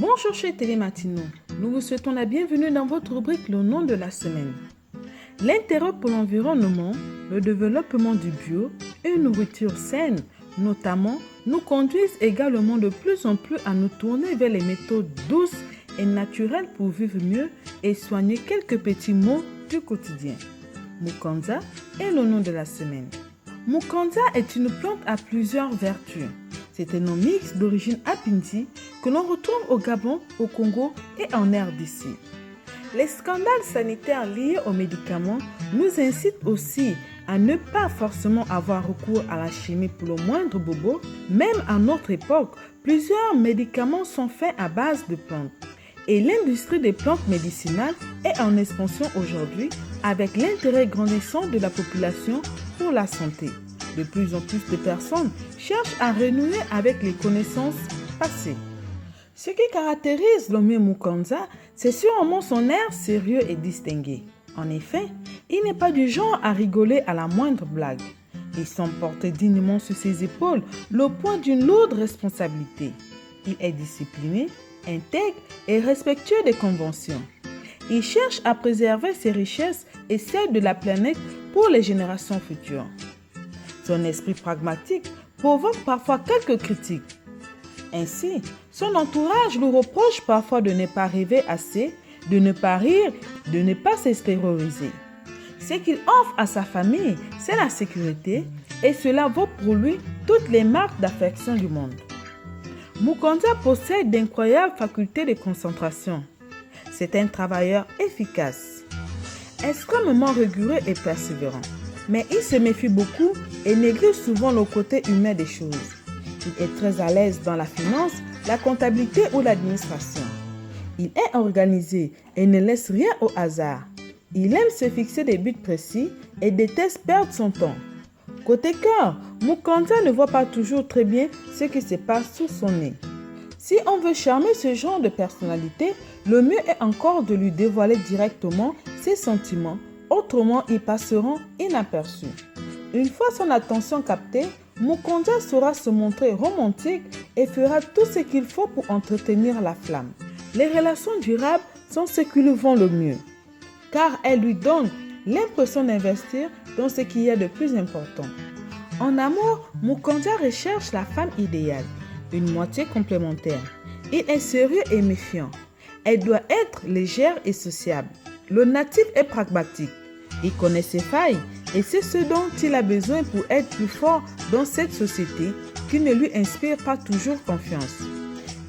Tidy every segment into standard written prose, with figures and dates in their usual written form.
Bonjour chers télématinaux, nous vous souhaitons la bienvenue dans votre rubrique Le nom de la semaine. L'intérêt pour l'environnement, le développement du bio et une nourriture saine, notamment, nous conduisent également de plus en plus à nous tourner vers les méthodes douces et naturelles pour vivre mieux et soigner quelques petits maux du quotidien. Mukanza est le nom de la semaine. Mukanza est une plante à plusieurs vertus. C'est un nom mixte d'origine apinti que l'on retrouve au Gabon, au Congo et en RDC. Les scandales sanitaires liés aux médicaments nous incitent aussi à ne pas forcément avoir recours à la chimie pour le moindre bobo. Même à notre époque, plusieurs médicaments sont faits à base de plantes. Et l'industrie des plantes médicinales est en expansion aujourd'hui avec l'intérêt grandissant de la population pour la santé. De plus en plus de personnes cherchent à renouer avec les connaissances passées. Ce qui caractérise l'homme Mukanza, c'est sûrement son air sérieux et distingué. En effet, il n'est pas du genre à rigoler à la moindre blague. Il semble porter dignement sur ses épaules le poids d'une lourde responsabilité. Il est discipliné, intègre et respectueux des conventions. Il cherche à préserver ses richesses et celles de la planète pour les générations futures. Son esprit pragmatique provoque parfois quelques critiques. Ainsi, son entourage lui reproche parfois de ne pas rêver assez, de ne pas rire, de ne pas s'extérioriser. Ce qu'il offre à sa famille, c'est la sécurité et cela vaut pour lui toutes les marques d'affection du monde. Mukanza possède d'incroyables facultés de concentration. C'est un travailleur efficace, extrêmement rigoureux et persévérant. Mais il se méfie beaucoup et néglige souvent le côté humain des choses. Il est très à l'aise dans la finance, la comptabilité ou l'administration. Il est organisé et ne laisse rien au hasard. Il aime se fixer des buts précis et déteste perdre son temps. Côté cœur, Mukanza ne voit pas toujours très bien ce qui se passe sous son nez. Si on veut charmer ce genre de personnalité, le mieux est encore de lui dévoiler directement ses sentiments. Autrement, ils passeront inaperçus. Une fois son attention captée, Mukanza saura se montrer romantique et fera tout ce qu'il faut pour entretenir la flamme. Les relations durables sont ce qui lui vont le mieux, car elles lui donnent l'impression d'investir dans ce qu'il y a de plus important. En amour, Mukanza recherche la femme idéale, une moitié complémentaire. Il est sérieux et méfiant. Elle doit être légère et sociable. Le natif est pragmatique. Il connaît ses failles et c'est ce dont il a besoin pour être plus fort dans cette société qui ne lui inspire pas toujours confiance.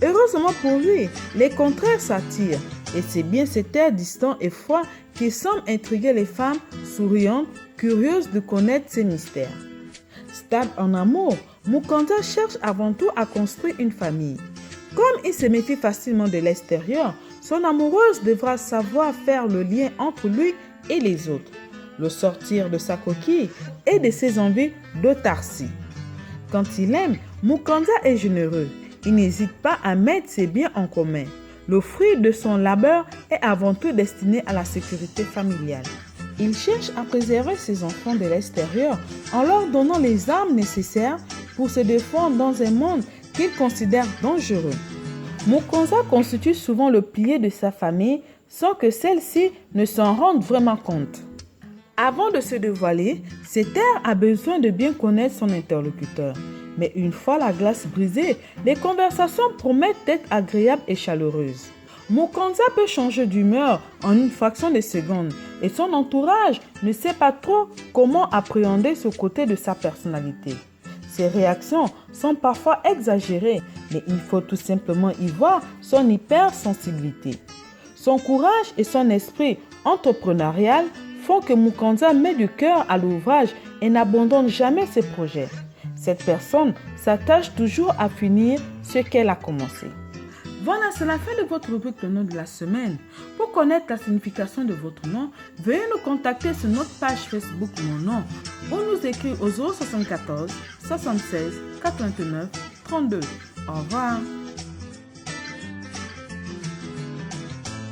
Heureusement pour lui, les contraires s'attirent et c'est bien cet air distant et froid qui semble intriguer les femmes souriantes, curieuses de connaître ses mystères. Stable en amour, Mukanza cherche avant tout à construire une famille. Comme il se méfie facilement de l'extérieur, son amoureuse devra savoir faire le lien entre lui et les autres, le sortir de sa coquille et de ses envies d'autarcie. Quand il aime, Mukanza est généreux. Il n'hésite pas à mettre ses biens en commun. Le fruit de son labeur est avant tout destiné à la sécurité familiale. Il cherche à préserver ses enfants de l'extérieur en leur donnant les armes nécessaires pour se défendre dans un monde qu'il considère dangereux. Mukanza constitue souvent le pilier de sa famille sans que celle-ci ne s'en rende vraiment compte. Avant de se dévoiler, cet air a besoin de bien connaître son interlocuteur. Mais une fois la glace brisée, les conversations promettent d'être agréables et chaleureuses. Mukanza peut changer d'humeur en une fraction de seconde et son entourage ne sait pas trop comment appréhender ce côté de sa personnalité. Ses réactions sont parfois exagérées, mais il faut tout simplement y voir son hypersensibilité. Son courage et son esprit entrepreneurial font que Mukanza met du cœur à l'ouvrage et n'abandonne jamais ses projets. Cette personne s'attache toujours à finir ce qu'elle a commencé. Voilà, c'est la fin de votre rubrique Le nom de la semaine. Pour connaître la signification de votre nom, veuillez nous contacter sur notre page Facebook Mon Nom ou nous écrire au 074 76 89 32. Au revoir.